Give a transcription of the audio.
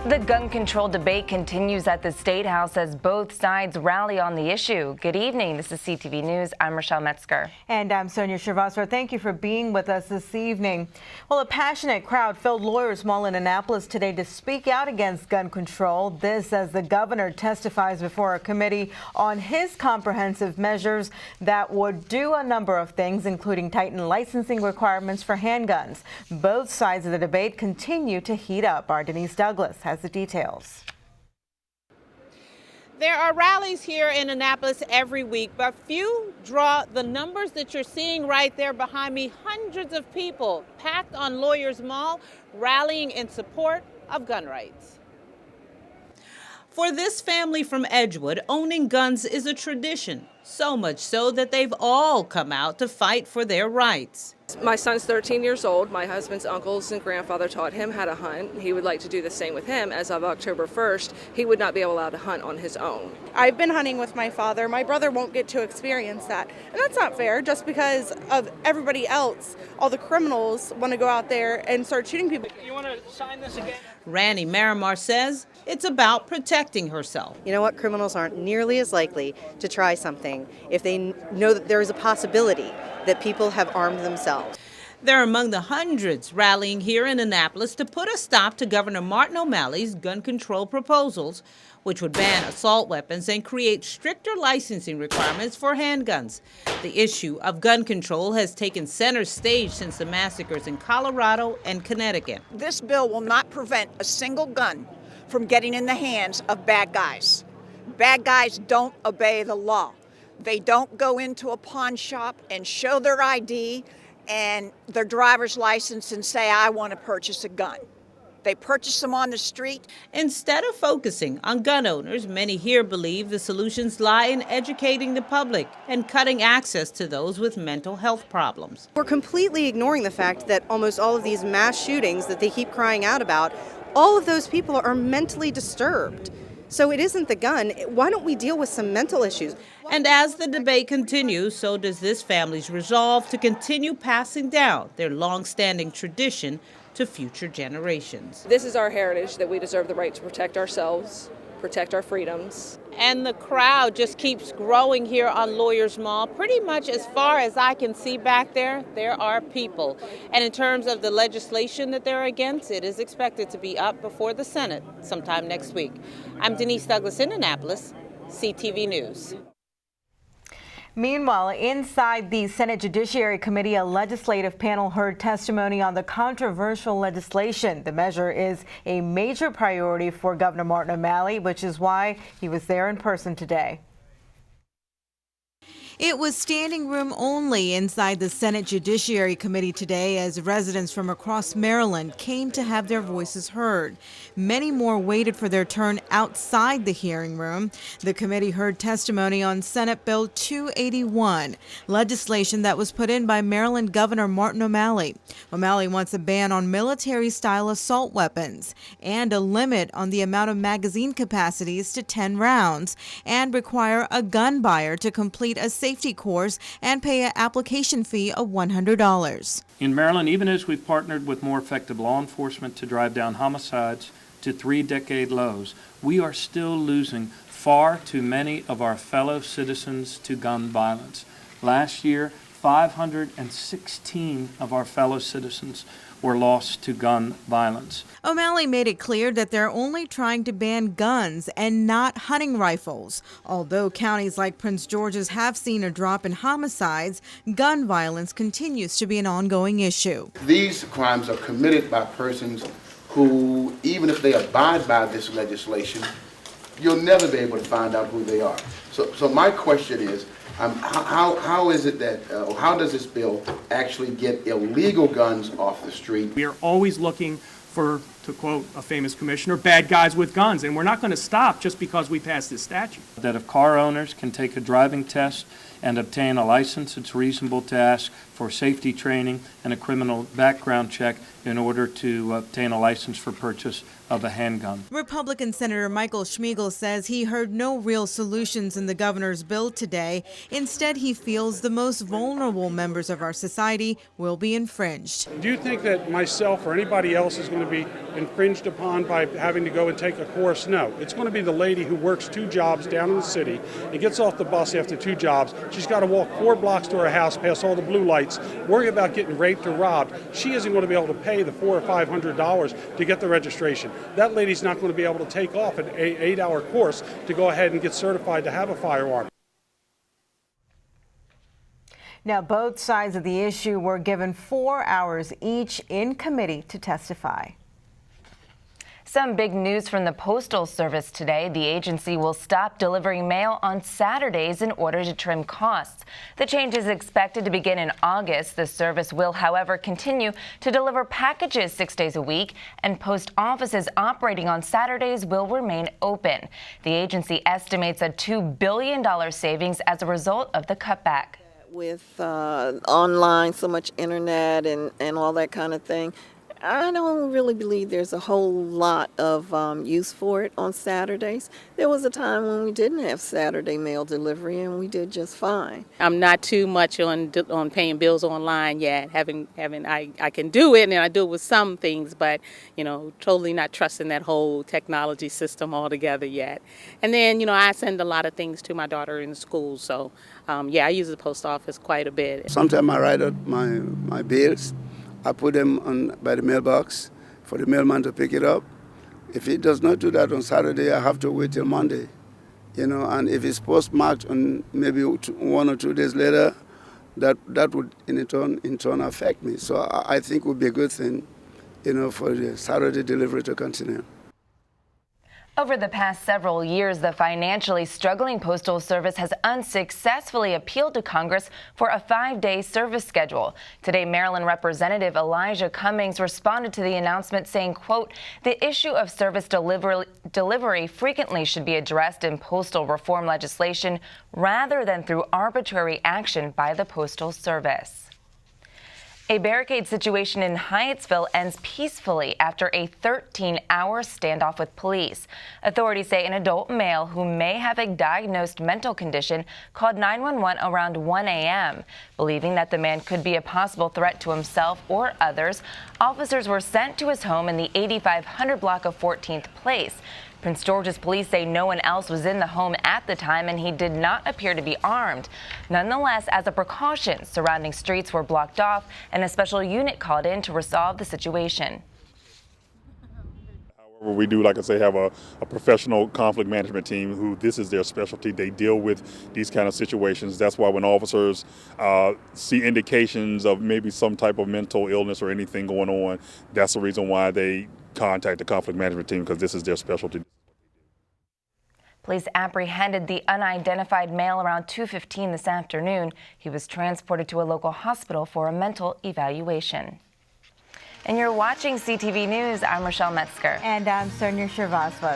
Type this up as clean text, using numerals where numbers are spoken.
The gun control debate continues at the State House as both sides rally on the issue. Good evening. This is CTV News. I'm Rochelle Metzger. And I'm Sonia Shrivastava. Thank you for being with us this evening. Well, a passionate crowd filled Lawyers Mall in Annapolis today to speak out against gun control. This as the governor testifies before a committee on his comprehensive measures that would do a number of things, including tighten licensing requirements for handguns. Both sides of the debate continue to heat up. Our Denise Douglas has the details. There are rallies here in Annapolis every week, but few draw the numbers that you're seeing right there behind me. Hundreds of people packed on Lawyers Mall, rallying in support of gun rights. For this family from Edgewood, owning guns is a tradition, so much so that they've all come out to fight for their rights. My son's 13 years old. My husband's uncles and grandfather taught him how to hunt. He would like to do the same with him. As of October 1st, he would not be allowed to hunt on his own. I've been hunting with my father. My brother won't get to experience that. And that's not fair just because of everybody else. All the criminals want to go out there and start shooting people. You want to sign this again? Randy Marimar says it's about protecting herself. You know what? Criminals aren't nearly as likely to try something if they know that there is a possibility that people have armed themselves. They're among the hundreds rallying here in Annapolis to put a stop to Governor Martin O'Malley's gun control proposals, which would ban assault weapons and create stricter licensing requirements for handguns. The issue of gun control has taken center stage since the massacres in Colorado and Connecticut. This bill will not prevent a single gun from getting in the hands of bad guys. Bad guys don't obey the law. They don't go into a pawn shop and show their ID and their driver's license and say, I want to purchase a gun. They purchase them on the street. Instead of focusing on gun owners, many here believe the solutions lie in educating the public and cutting access to those with mental health problems. We're completely ignoring the fact that almost all of these mass shootings that they keep crying out about, all of those people are mentally disturbed. So it isn't the gun. Why don't we deal with some mental issues? And as the debate continues, so does this family's resolve to continue passing down their long-standing tradition to future generations. This is our heritage that we deserve the right to protect ourselves, protect our freedoms. And the crowd just keeps growing here on Lawyers Mall. Pretty much as far as I can see back there, there are people. And in terms of the legislation that they're against, it is expected to be up before the Senate sometime next week. I'm Denise Douglas in Annapolis, CTV News. Meanwhile, inside the Senate Judiciary Committee, a legislative panel heard testimony on the controversial legislation. The measure is a major priority for Governor Martin O'Malley, which is why he was there in person today. It was standing room only inside the Senate Judiciary Committee today as residents from across Maryland came to have their voices heard. Many more waited for their turn outside the hearing room. The committee heard testimony on Senate Bill 281, legislation that was put in by Maryland Governor Martin O'Malley. O'Malley wants a ban on military-style assault weapons and a limit on the amount of magazine capacities to 10 rounds and require a gun buyer to complete a safety course and pay an application fee of $100. In Maryland, even as we've partnered with more effective law enforcement to drive down homicides to 3-decade lows, we are still losing far too many of our fellow citizens to gun violence. Last year, 516 of our fellow citizens were lost to gun violence. O'Malley made it clear that they're only trying to ban guns and not hunting rifles. Although counties like Prince George's have seen a drop in homicides, gun violence continues to be an ongoing issue. These crimes are committed by persons who, even if they abide by this legislation, you'll never be able to find out who they are. So my question is, how is it that, how does this bill actually get illegal guns off the street? We are always looking for, to quote a famous commissioner, bad guys with guns, and we're not going to stop just because we passed this statute. That if car owners can take a driving test and obtain a license, it's reasonable to ask for safety training and a criminal background check in order to obtain a license for purchase of a handgun. Republican Senator Michael Schmiegel says he heard no real solutions in the governor's bill today. Instead, he feels the most vulnerable members of our society will be infringed. Do you think that myself or anybody else is going to be infringed upon by having to go and take a course. No, it's going to be the lady who works 2 jobs down in the city and gets off the bus after 2 jobs. She's got to walk 4 blocks to her house, past all the blue lights, worry about getting raped or robbed. She isn't going to be able to pay the $400 or $500 to get the registration. That lady's not going to be able to take off an 8-hour course to go ahead and get certified to have a firearm. Now, both sides of the issue were given 4 hours each in committee to testify. Some big news from the Postal Service today. The agency will stop delivering mail on Saturdays in order to trim costs. The change is expected to begin in August. The service will, however, continue to deliver packages 6 days a week, and post offices operating on Saturdays will remain open. The agency estimates a $2 billion savings as a result of the cutback. With online, so much internet and all that kind of thing, I don't really believe there's a whole lot of use for it on Saturdays. There was a time when we didn't have Saturday mail delivery and we did just fine. I'm not too much on paying bills online yet. I can do it, and I do it with some things, but totally not trusting that whole technology system altogether yet. And then I send a lot of things to my daughter in school, so I use the post office quite a bit. Sometimes I write out my bills. I put them by the mailbox for the mailman to pick it up. If he does not do that on Saturday, I have to wait till Monday. And if it's postmarked on maybe 1 or 2 days later, that would in turn affect me. So I think it would be a good thing, for the Saturday delivery to continue. Over the past several years, the financially struggling Postal Service has unsuccessfully appealed to Congress for a 5-day service schedule. Today, Maryland Representative Elijah Cummings responded to the announcement saying, quote, "The issue of service delivery frequently should be addressed in postal reform legislation rather than through arbitrary action by the Postal Service." A barricade situation in Hyattsville ends peacefully after a 13-hour standoff with police. Authorities say an adult male who may have a diagnosed mental condition called 911 around 1 a.m. Believing that the man could be a possible threat to himself or others, officers were sent to his home in the 8500 block of 14th Place. Prince George's police say no one else was in the home at the time and he did not appear to be armed. Nonetheless, as a precaution, surrounding streets were blocked off and a special unit called in to resolve the situation. However, we do, like I say, have a professional conflict management team who this is their specialty. They deal with these kind of situations. That's why when officers see indications of maybe some type of mental illness or anything going on, that's the reason why they contact the conflict management team, because this is their specialty. Police apprehended the unidentified male around 2:15 this afternoon. He was transported to a local hospital for a mental evaluation. And you're watching CTV News. I'm Rochelle Metzger. And I'm Sonia Shrivastava.